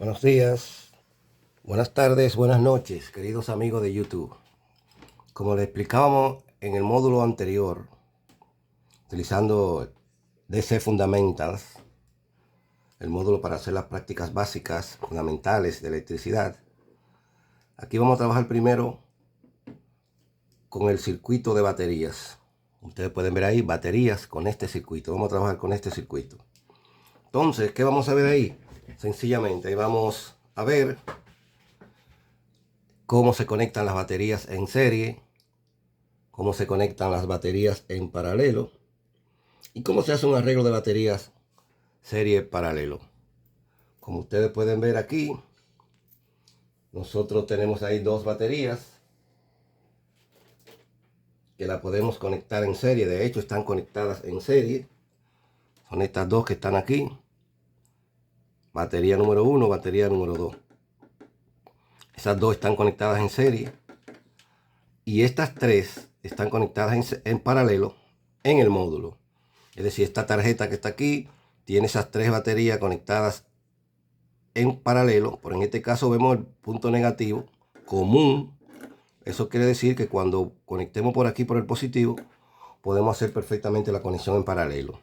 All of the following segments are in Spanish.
Buenos días, buenas tardes, buenas noches, queridos amigos de YouTube. Como les explicábamos en el módulo anterior, utilizando DC Fundamentals, el módulo para hacer las prácticas básicas fundamentales de electricidad, aquí vamos a trabajar primero con el circuito de baterías. Ustedes pueden ver ahí baterías con este circuito. Vamos a trabajar con este circuito. Entonces, ¿qué vamos a ver ahí? Sencillamente, ahí vamos a ver cómo se conectan las baterías en serie, cómo se conectan las baterías en paralelo y cómo se hace un arreglo de baterías serie paralelo. Como ustedes pueden ver aquí, nosotros tenemos ahí dos baterías que la podemos conectar en serie. De hecho, están conectadas en serie. Son estas dos que están aquí. Batería número 1, batería número 2. Esas dos están conectadas en serie. Y estas tres están conectadas en paralelo en el módulo. Es decir, esta tarjeta que está aquí tiene esas tres baterías conectadas en paralelo. Pero en este caso vemos el punto negativo común. Eso quiere decir que cuando conectemos por aquí por el positivo, podemos hacer perfectamente la conexión en paralelo.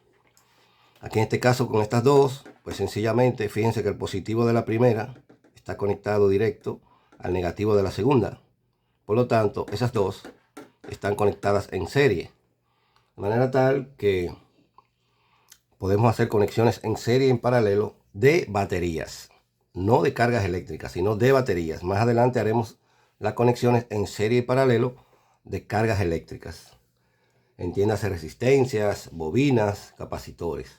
Aquí en este caso con estas dos, pues sencillamente fíjense que el positivo de la primera está conectado directo al negativo de la segunda. Por lo tanto, esas dos están conectadas en serie. De manera tal que podemos hacer conexiones en serie y en paralelo de baterías. No de cargas eléctricas, sino de baterías. Más adelante haremos las conexiones en serie y paralelo de cargas eléctricas. Entiéndase resistencias, bobinas, capacitores.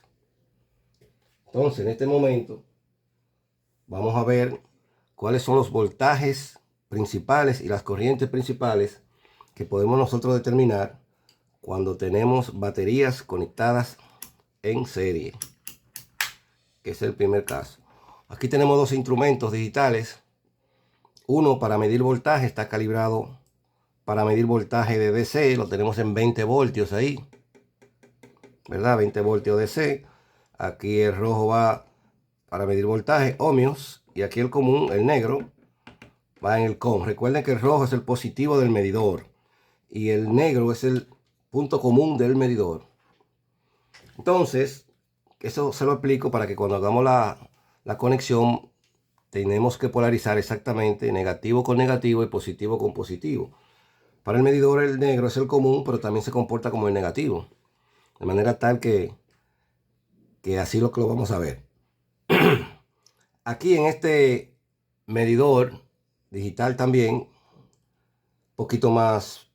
Entonces, en este momento, vamos a ver cuáles son los voltajes principales y las corrientes principales que podemos nosotros determinar cuando tenemos baterías conectadas en serie, que es el primer caso. Aquí tenemos dos instrumentos digitales. Uno para medir voltaje, está calibrado para medir voltaje de DC, lo tenemos en 20 voltios ahí, ¿verdad? 20 voltios DC. Aquí el rojo va para medir voltaje, ohmios, y aquí el común, el negro, va en el COM. Recuerden que el rojo es el positivo del medidor y el negro es el punto común del medidor. Entonces, eso se lo explico para que cuando hagamos la conexión tenemos que polarizar exactamente negativo con negativo y positivo con positivo. Para el medidor el negro es el común, pero también se comporta como el negativo. De manera tal que así lo vamos a ver. Aquí en este medidor digital también, un poquito más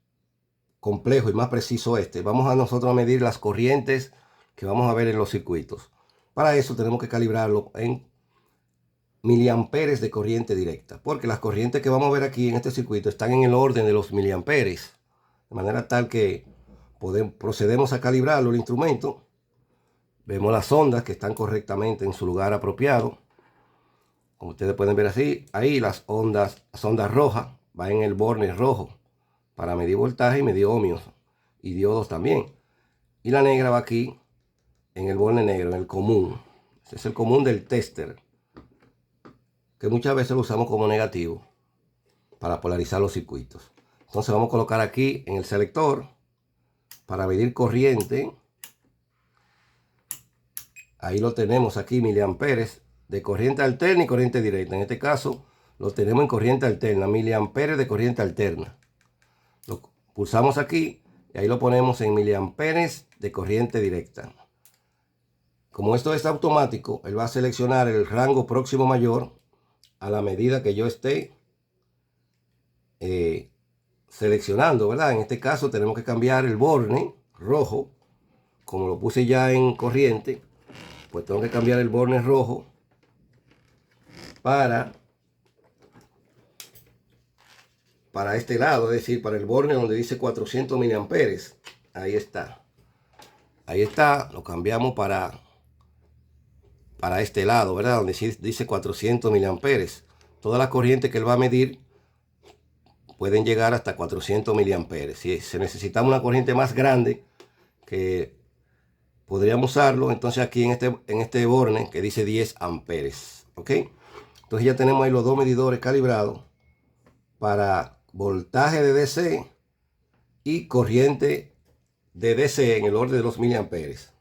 complejo y más preciso vamos a nosotros a medir las corrientes que vamos a ver en los circuitos. Para eso tenemos que calibrarlo en miliamperes de corriente directa, porque las corrientes que vamos a ver aquí en este circuito están en el orden de los miliamperes, de manera tal que procedemos a calibrarlo el instrumento. Vemos las ondas que están correctamente en su lugar apropiado. Como ustedes pueden ver así, ahí las ondas rojas van en el borne rojo para medir voltaje y medir ohmios y diodos también. Y la negra va aquí en el borne negro, en el común. Ese es el común del tester, que muchas veces lo usamos como negativo para polarizar los circuitos. Entonces vamos a colocar aquí en el selector para medir corriente. Ahí lo tenemos aquí, miliamperes de corriente alterna y corriente directa. En este caso lo tenemos en corriente alterna, miliamperes de corriente alterna. Lo pulsamos aquí y ahí lo ponemos en miliamperes de corriente directa. Como esto es automático, él va a seleccionar el rango próximo mayor a la medida que yo esté seleccionando, ¿verdad? En este caso tenemos que cambiar el borne rojo. Como lo puse ya en corriente, pues tengo que cambiar el borne rojo para este lado, es decir, para el borne donde dice 400 miliamperes. Ahí está. Ahí está, lo cambiamos para este lado, ¿verdad? Donde dice 400 miliamperes. Todas las corrientes que él va a medir pueden llegar hasta 400 miliamperes. Si se necesita una corriente más grande, que podríamos usarlo entonces aquí en este borne que dice 10 amperes. ¿Ok? Entonces ya tenemos ahí los dos medidores calibrados para voltaje de DC y corriente de DC en el orden de los miliamperes.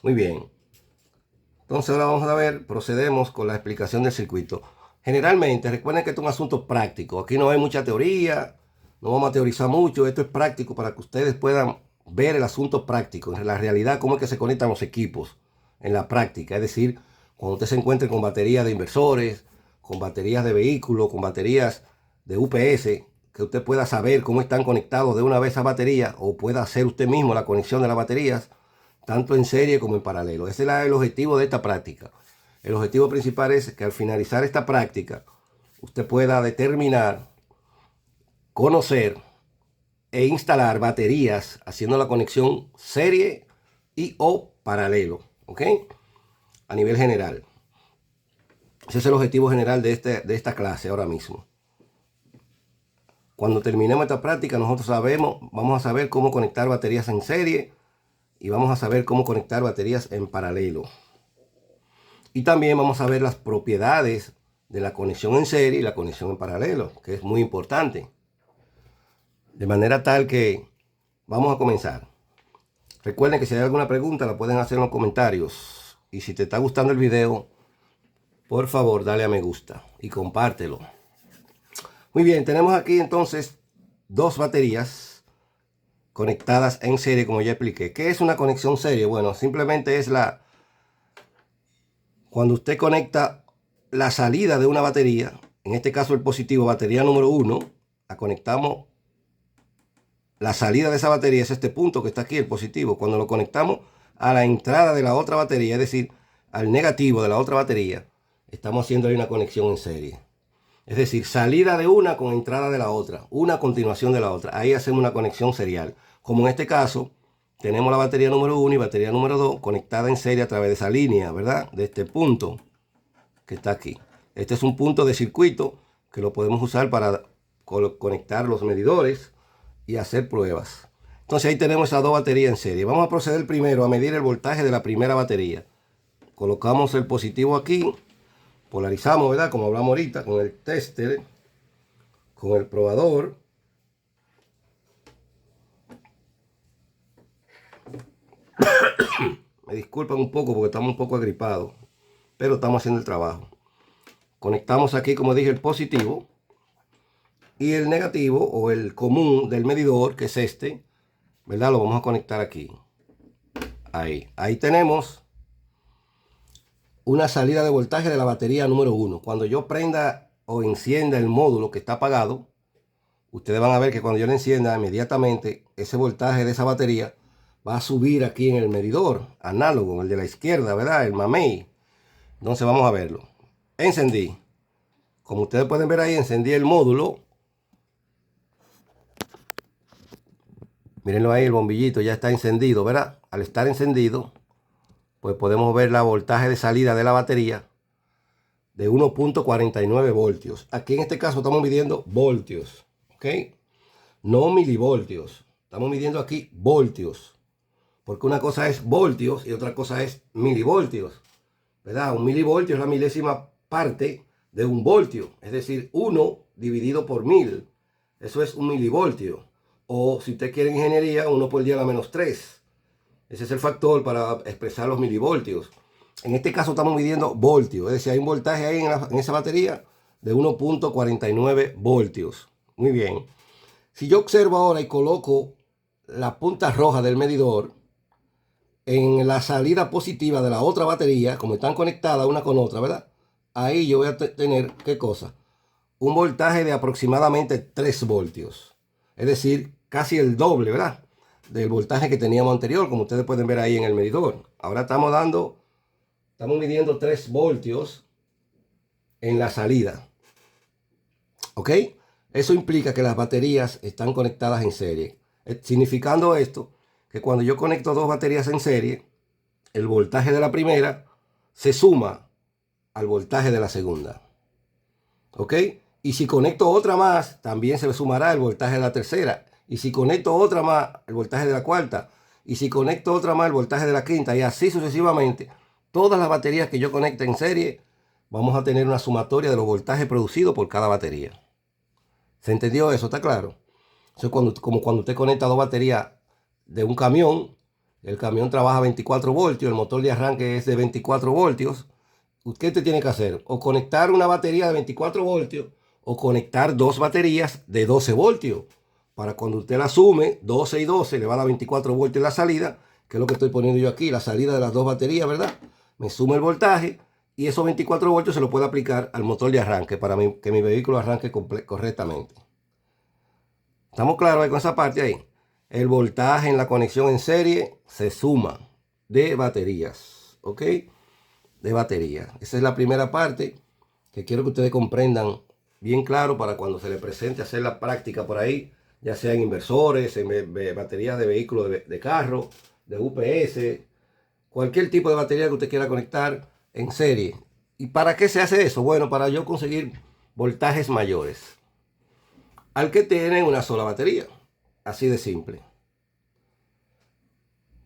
Muy bien. Entonces ahora vamos a ver, procedemos con la explicación del circuito. Generalmente, recuerden que esto es un asunto práctico. Aquí no hay mucha teoría, no vamos a teorizar mucho. Esto es práctico para que ustedes puedan ver el asunto práctico, en la realidad, cómo es que se conectan los equipos en la práctica. Es decir, cuando usted se encuentre con baterías de inversores, con baterías de vehículos, con baterías de UPS, que usted pueda saber cómo están conectados de una vez a batería, o pueda hacer usted mismo la conexión de las baterías, tanto en serie como en paralelo. Ese es el objetivo de esta práctica. El objetivo principal es que al finalizar esta práctica, usted pueda determinar, conocer e instalar baterías haciendo la conexión serie y o paralelo, ¿ok? A nivel general. Ese es el objetivo general de esta clase ahora mismo. Cuando terminemos esta práctica, nosotros vamos a saber cómo conectar baterías en serie y vamos a saber cómo conectar baterías en paralelo. Y también vamos a ver las propiedades de la conexión en serie y la conexión en paralelo, que es muy importante. De manera tal que vamos a comenzar. Recuerden que si hay alguna pregunta la pueden hacer en los comentarios. Y si te está gustando el video, por favor dale a me gusta y compártelo. Muy bien, tenemos aquí entonces dos baterías conectadas en serie, como ya expliqué. ¿Qué es una conexión serie? Bueno, simplemente es cuando usted conecta la salida de una batería, en este caso el positivo, batería número 1, la conectamos. La salida de esa batería es este punto que está aquí, el positivo. Cuando lo conectamos a la entrada de la otra batería, es decir, al negativo de la otra batería, estamos haciendo ahí una conexión en serie. Es decir, salida de una con entrada de la otra, una a continuación de la otra. Ahí hacemos una conexión serial. Como en este caso, tenemos la batería número 1 y batería número 2 conectada en serie a través de esa línea, ¿verdad? De este punto que está aquí. Este es un punto de circuito que lo podemos usar para conectar los medidores y hacer pruebas. Entonces ahí tenemos esas dos baterías en serie. Vamos a proceder primero a medir el voltaje de la primera batería. Colocamos el positivo aquí, polarizamos, ¿verdad? Como hablamos ahorita, con el tester, con el probador. Me disculpan un poco porque estamos un poco agripados, pero estamos haciendo el trabajo. Conectamos aquí, como dije, el positivo. Y el negativo o el común del medidor, que es este, ¿verdad? Lo vamos a conectar aquí. Ahí tenemos una salida de voltaje de la batería número 1. Cuando yo prenda o encienda el módulo que está apagado, ustedes van a ver que cuando yo le encienda, inmediatamente ese voltaje de esa batería va a subir aquí en el medidor análogo, el de la izquierda, ¿verdad? El mamey. Entonces vamos a verlo. Encendí. Como ustedes pueden ver ahí, encendí el módulo. Mírenlo ahí, el bombillito ya está encendido, ¿verdad? Al estar encendido, pues podemos ver la voltaje de salida de la batería de 1.49 voltios. Aquí en este caso estamos midiendo voltios, ¿ok? No milivoltios. Estamos midiendo aquí voltios. Porque una cosa es voltios y otra cosa es milivoltios, ¿verdad? Un milivoltio es la milésima parte de un voltio. Es decir, 1 dividido por 1000. Eso es un milivoltio. O si usted quiere ingeniería, 1 por 10 a la menos 3. Ese es el factor para expresar los milivoltios. En este caso estamos midiendo voltios. Es decir, hay un voltaje ahí en esa batería de 1.49 voltios. Muy bien. Si yo observo ahora y coloco la punta roja del medidor en la salida positiva de la otra batería, como están conectadas una con otra, ¿verdad? Ahí yo voy a tener, ¿qué cosa? Un voltaje de aproximadamente 3 voltios. Es decir, casi el doble, ¿verdad? Del voltaje que teníamos anterior, como ustedes pueden ver ahí en el medidor. Ahora estamos midiendo 3 voltios en la salida. ¿Ok? Eso implica que las baterías están conectadas en serie. Significando esto, que cuando yo conecto dos baterías en serie, el voltaje de la primera se suma al voltaje de la segunda. ¿Ok? Y si conecto otra más, también se le sumará el voltaje de la tercera. Y si conecto otra más, el voltaje de la cuarta. Y si conecto otra más, el voltaje de la quinta. Y así sucesivamente. Todas las baterías que yo conecte en serie vamos a tener una sumatoria de los voltajes producidos por cada batería. ¿Se entendió eso? ¿Está claro? Eso es como cuando usted conecta dos baterías de un camión. El camión trabaja a 24 voltios, el motor de arranque es de 24 voltios. ¿Qué usted tiene que hacer? O conectar una batería de 24 voltios o conectar dos baterías de 12 voltios. Para cuando usted la sume, 12 y 12, le va a dar 24 voltios en la salida, que es lo que estoy poniendo yo aquí, la salida de las dos baterías, ¿verdad? Me suma el voltaje y esos 24 voltios se lo puedo aplicar al motor de arranque para que mi vehículo arranque correctamente. ¿Estamos claros ahí con esa parte ahí? El voltaje en la conexión en serie se suma de baterías, ¿ok? De baterías. Esa es la primera parte que quiero que ustedes comprendan bien claro para cuando se les presente hacer la práctica por ahí, ya sea en inversores, en baterías de vehículos de carro, de UPS, cualquier tipo de batería que usted quiera conectar en serie. ¿Y para qué se hace eso? Bueno, para yo conseguir voltajes mayores al que tienen una sola batería. Así de simple.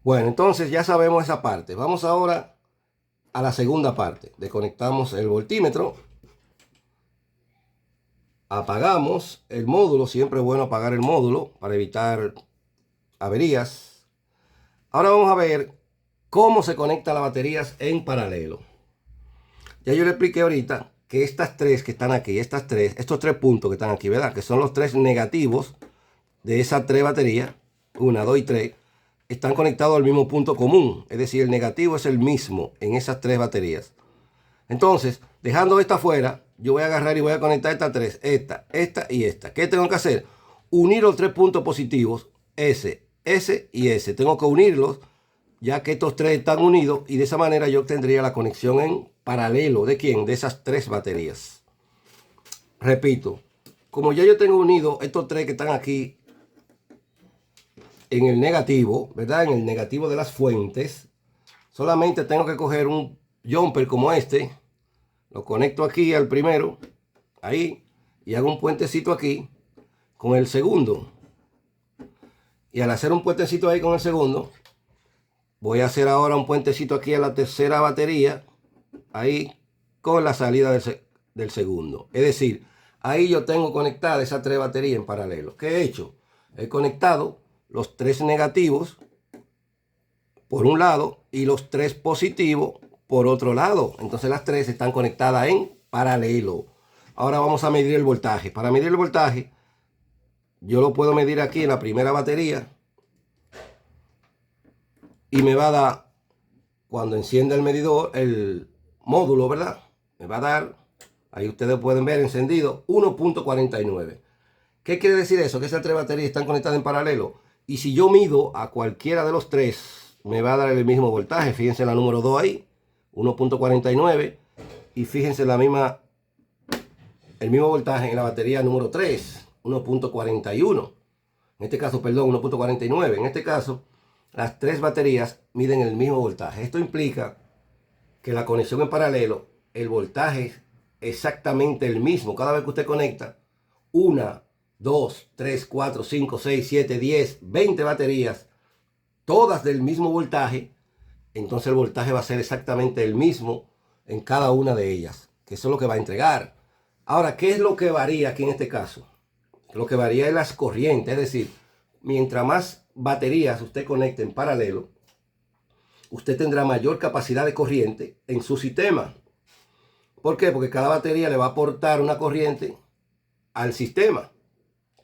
Bueno, entonces ya sabemos esa parte. Vamos ahora a la segunda parte. Desconectamos el voltímetro. Apagamos el módulo. Siempre es bueno apagar el módulo para evitar averías. Ahora vamos a ver cómo se conectan las baterías en paralelo. Ya yo le expliqué ahorita que estas tres que están aquí, estos tres puntos que están aquí, ¿verdad? Que son los tres negativos de esas tres baterías, 1, 2 y 3, están conectados al mismo punto común. Es decir, el negativo es el mismo en esas tres baterías. Entonces, dejando esta fuera, yo voy a agarrar y voy a conectar estas tres, esta y esta. ¿Qué tengo que hacer? Unir los tres puntos positivos, S, S y S. Tengo que unirlos, ya que estos tres están unidos, y de esa manera yo tendría la conexión en paralelo. ¿De quién? De esas tres baterías. Repito, como ya yo tengo unido estos tres que están aquí en el negativo, ¿verdad? En el negativo de las fuentes, solamente tengo que coger un jumper como este, lo conecto aquí al primero, ahí, y hago un puentecito aquí con el segundo. Y al hacer un puentecito ahí con el segundo, voy a hacer ahora un puentecito aquí a la tercera batería, ahí, con la salida del segundo. Es decir, ahí yo tengo conectadas esas tres baterías en paralelo. ¿Qué he hecho? He conectado los tres negativos por un lado y los tres positivos por otro lado. Entonces las tres están conectadas en paralelo. Ahora vamos a medir el voltaje. Para medir el voltaje, yo lo puedo medir aquí en la primera batería y me va a dar, cuando encienda el medidor, el módulo, ¿verdad? Me va a dar, ahí ustedes pueden ver encendido, 1.49. ¿Qué quiere decir eso? Que esas tres baterías están conectadas en paralelo. Y si yo mido a cualquiera de los tres, me va a dar el mismo voltaje. Fíjense en la número 2 ahí, 1.49. Y fíjense el mismo voltaje en la batería número 3, 1.41. En este caso, perdón, 1.49. En este caso, las tres baterías miden el mismo voltaje. Esto implica que la conexión en paralelo, el voltaje es exactamente el mismo. Cada vez que usted conecta 1, 2, 3, 4, 5, 6, 7, 10, 20 baterías, todas del mismo voltaje, entonces el voltaje va a ser exactamente el mismo en cada una de ellas, que eso es lo que va a entregar. Ahora, ¿qué es lo que varía aquí en este caso? Lo que varía es las corrientes, es decir, mientras más baterías usted conecte en paralelo, usted tendrá mayor capacidad de corriente en su sistema. ¿Por qué? Porque cada batería le va a aportar una corriente al sistema.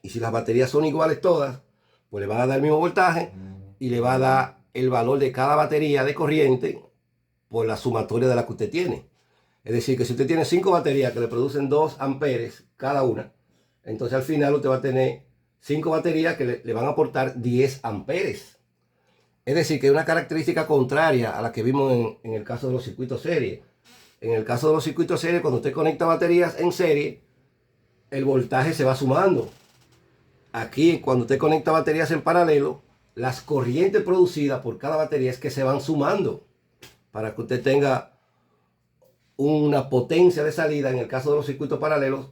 Y si las baterías son iguales todas, pues le van a dar el mismo voltaje y le va a dar el valor de cada batería de corriente por la sumatoria de la que usted tiene. Es decir, que si usted tiene 5 baterías que le producen 2 amperes cada una, entonces al final usted va a tener 5 baterías que le van a aportar 10 amperes. Es decir, que es una característica contraria a la que vimos en el caso de los circuitos serie. En el caso de los circuitos serie, cuando usted conecta baterías en serie, el voltaje se va sumando. Aquí, cuando usted conecta baterías en paralelo, las corrientes producidas por cada batería es que se van sumando para que usted tenga una potencia de salida, en el caso de los circuitos paralelos,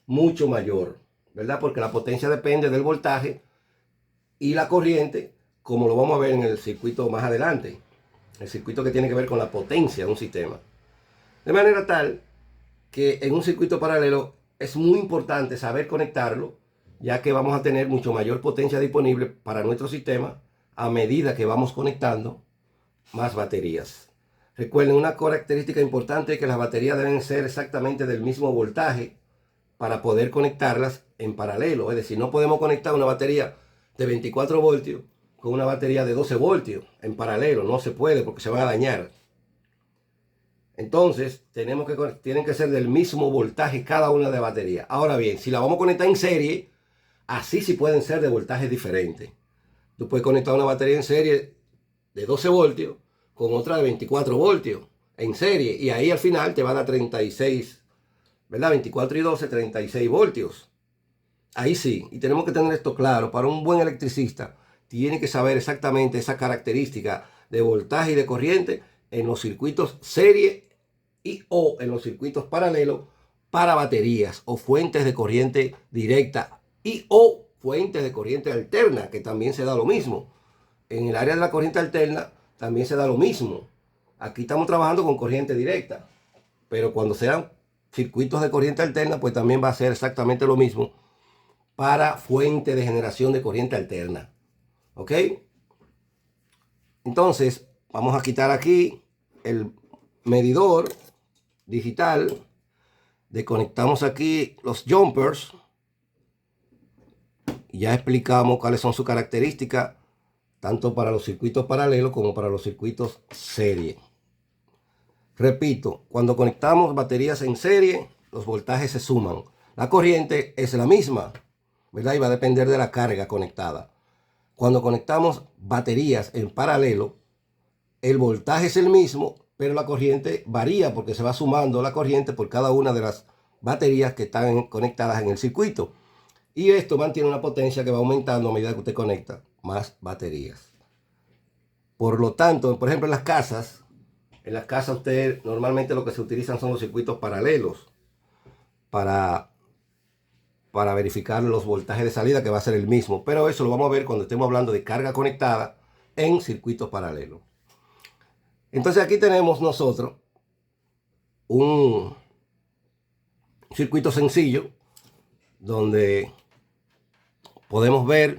mucho mayor, ¿verdad? Porque la potencia depende del voltaje y la corriente, como lo vamos a ver en el circuito más adelante, el circuito que tiene que ver con la potencia de un sistema. De manera tal que en un circuito paralelo es muy importante saber conectarlo, ya que vamos a tener mucho mayor potencia disponible para nuestro sistema a medida que vamos conectando más baterías. Recuerden, una característica importante es que las baterías deben ser exactamente del mismo voltaje para poder conectarlas en paralelo. Es decir, no podemos conectar una batería de 24 voltios con una batería de 12 voltios en paralelo. No se puede porque se van a dañar. Entonces, tienen que ser del mismo voltaje cada una de las baterías. Ahora bien, si la vamos a conectar en serie, así sí pueden ser de voltajes diferentes. Tú puedes conectar una batería en serie de 12 voltios con otra de 24 voltios en serie. Y ahí al final te van a 36, ¿verdad? 24 y 12, 36 voltios. Ahí sí. Y tenemos que tener esto claro. Para un buen electricista, tiene que saber exactamente esa característica de voltaje y de corriente en los circuitos serie y o en los circuitos paralelos para baterías o fuentes de corriente directa y o fuentes de corriente alterna, que también se da lo mismo. En el área de la corriente alterna también se da lo mismo. Aquí estamos trabajando con corriente directa, pero cuando sean circuitos de corriente alterna, pues también va a ser exactamente lo mismo para fuente de generación de corriente alterna. ¿Ok? Entonces, vamos a quitar aquí el medidor digital. Desconectamos aquí los jumpers. Y ya explicamos cuáles son sus características, tanto para los circuitos paralelos como para los circuitos serie. Repito, cuando conectamos baterías en serie, los voltajes se suman. La corriente es la misma, ¿verdad? Y va a depender de la carga conectada. Cuando conectamos baterías en paralelo, el voltaje es el mismo, pero la corriente varía porque se va sumando la corriente por cada una de las baterías que están conectadas en el circuito. Y esto mantiene una potencia que va aumentando a medida que usted conecta más baterías. Por lo tanto, por ejemplo, en las casas usted normalmente lo que se utilizan son los circuitos paralelos para verificar los voltajes de salida, que va a ser el mismo. Pero eso lo vamos a ver cuando estemos hablando de carga conectada en circuitos paralelos. Entonces aquí tenemos nosotros un circuito sencillo donde podemos ver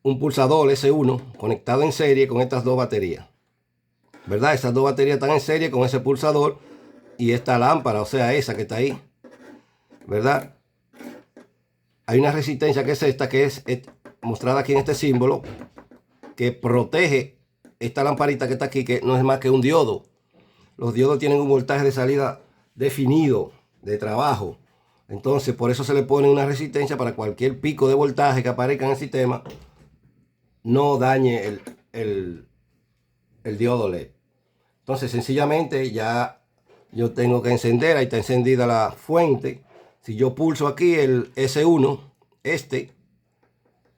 un pulsador S1 conectado en serie con estas dos baterías, ¿verdad? Esas dos baterías están en serie con ese pulsador y esta lámpara, o sea, esa que está ahí, ¿verdad? Hay una resistencia que es esta, que es mostrada aquí en este símbolo, que protege esta lamparita que está aquí, que no es más que un diodo. Los diodos tienen un voltaje de salida definido de trabajo. Entonces, por eso se le pone una resistencia para cualquier pico de voltaje que aparezca en el sistema no dañe el diodo LED. Entonces, sencillamente ya yo tengo que encender. Ahí está encendida la fuente. Si yo pulso aquí el S1,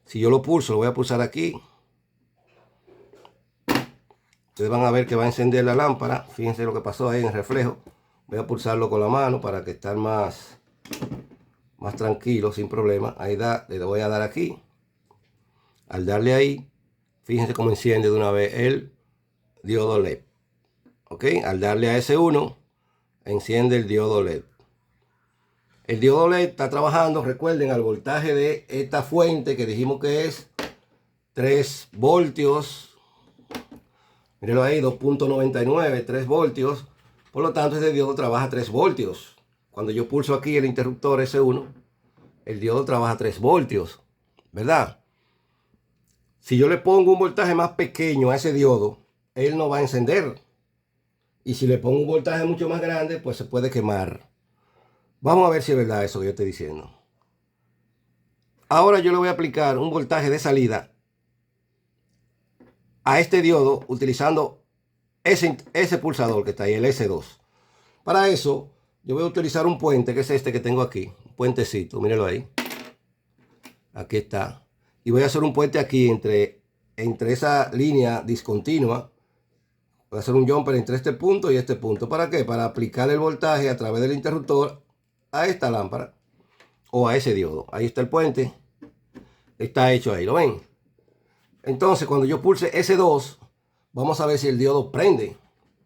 si yo lo pulso, lo voy a pulsar aquí. Ustedes van a ver que va a encender la lámpara. Fíjense lo que pasó ahí en el reflejo. Voy a pulsarlo con la mano para que estar más tranquilo, sin problema. Ahí le voy a dar aquí. Al darle ahí, fíjense cómo enciende de una vez el diodo LED. Ok, al darle a S1, enciende el diodo LED. El diodo LED está trabajando, recuerden, al voltaje de esta fuente que dijimos que es 3 voltios. Mírenlo ahí, 2.99, 3 voltios. Por lo tanto, este diodo trabaja 3 voltios. Cuando yo pulso aquí el interruptor S1, el diodo trabaja 3 voltios, ¿verdad? Si yo le pongo un voltaje más pequeño a ese diodo, él no va a encender. Y si le pongo un voltaje mucho más grande, pues se puede quemar. Vamos a ver si es verdad eso que yo estoy diciendo. Ahora yo le voy a aplicar un voltaje de salida a este diodo utilizando ese pulsador que está ahí, el S2. Para eso, yo voy a utilizar un puente, que es este que tengo aquí. Un puentecito, mírenlo ahí. Aquí está. Y voy a hacer un puente aquí entre esa línea discontinua. Voy a hacer un jumper entre este punto y este punto. ¿Para qué? Para aplicar el voltaje a través del interruptor a esta lámpara o a ese diodo. Ahí está el puente. Está hecho ahí, ¿lo ven? Entonces, cuando yo pulse S2, vamos a ver si el diodo prende.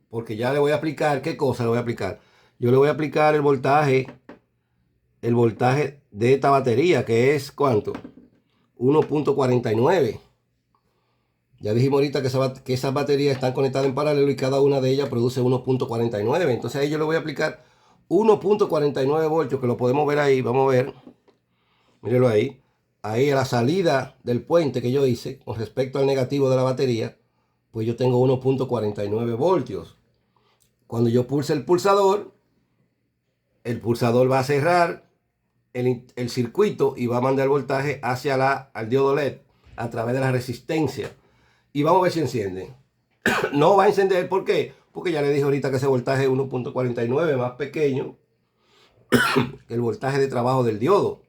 Porque ya le voy a aplicar, ¿qué cosa le voy a aplicar? yo le voy a aplicar el voltaje de esta batería, que es ¿cuánto? 1.49. Ya dijimos ahorita que esas baterías están conectadas en paralelo y cada una de ellas produce 1.49. Entonces ahí yo le voy a aplicar 1.49 voltios, que lo podemos ver ahí. Vamos a ver. Mírenlo ahí. Ahí a la salida del puente que yo hice con respecto al negativo de la batería, pues yo tengo 1.49 voltios. Cuando yo pulse el pulsador va a cerrar el circuito y va a mandar el voltaje hacia al diodo LED a través de la resistencia. Y vamos a ver si enciende. No va a encender, ¿por qué? Porque ya le dije ahorita que ese voltaje es 1.49, más pequeño que el voltaje de trabajo del diodo.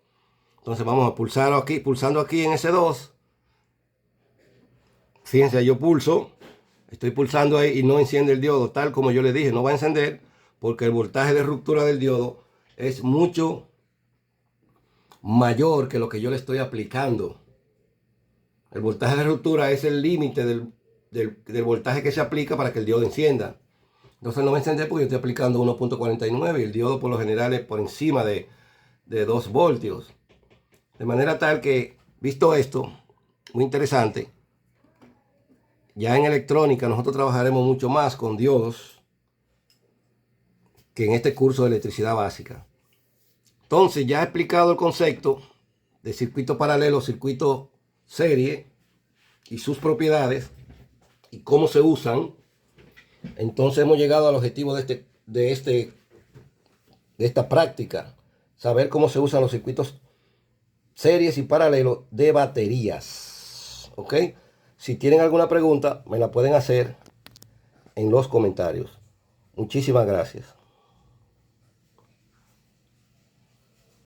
Entonces vamos a pulsar aquí, pulsando aquí en S2. Fíjense, yo estoy pulsando ahí y no enciende el diodo, tal como yo le dije, no va a encender porque el voltaje de ruptura del diodo es mucho mayor que lo que yo le estoy aplicando. El voltaje de ruptura es el límite del voltaje que se aplica para que el diodo encienda. Entonces no va a encender porque yo estoy aplicando 1.49 y el diodo por lo general es por encima de 2 voltios. De manera tal que, visto esto, muy interesante, ya en electrónica nosotros trabajaremos mucho más con diodos que en este curso de electricidad básica. Entonces ya he explicado el concepto de circuito paralelo, circuito serie y sus propiedades y cómo se usan. Entonces hemos llegado al objetivo de esta práctica, saber cómo se usan los circuitos series y paralelos de baterías. ¿Ok? Si tienen alguna pregunta, me la pueden hacer en los comentarios. Muchísimas gracias.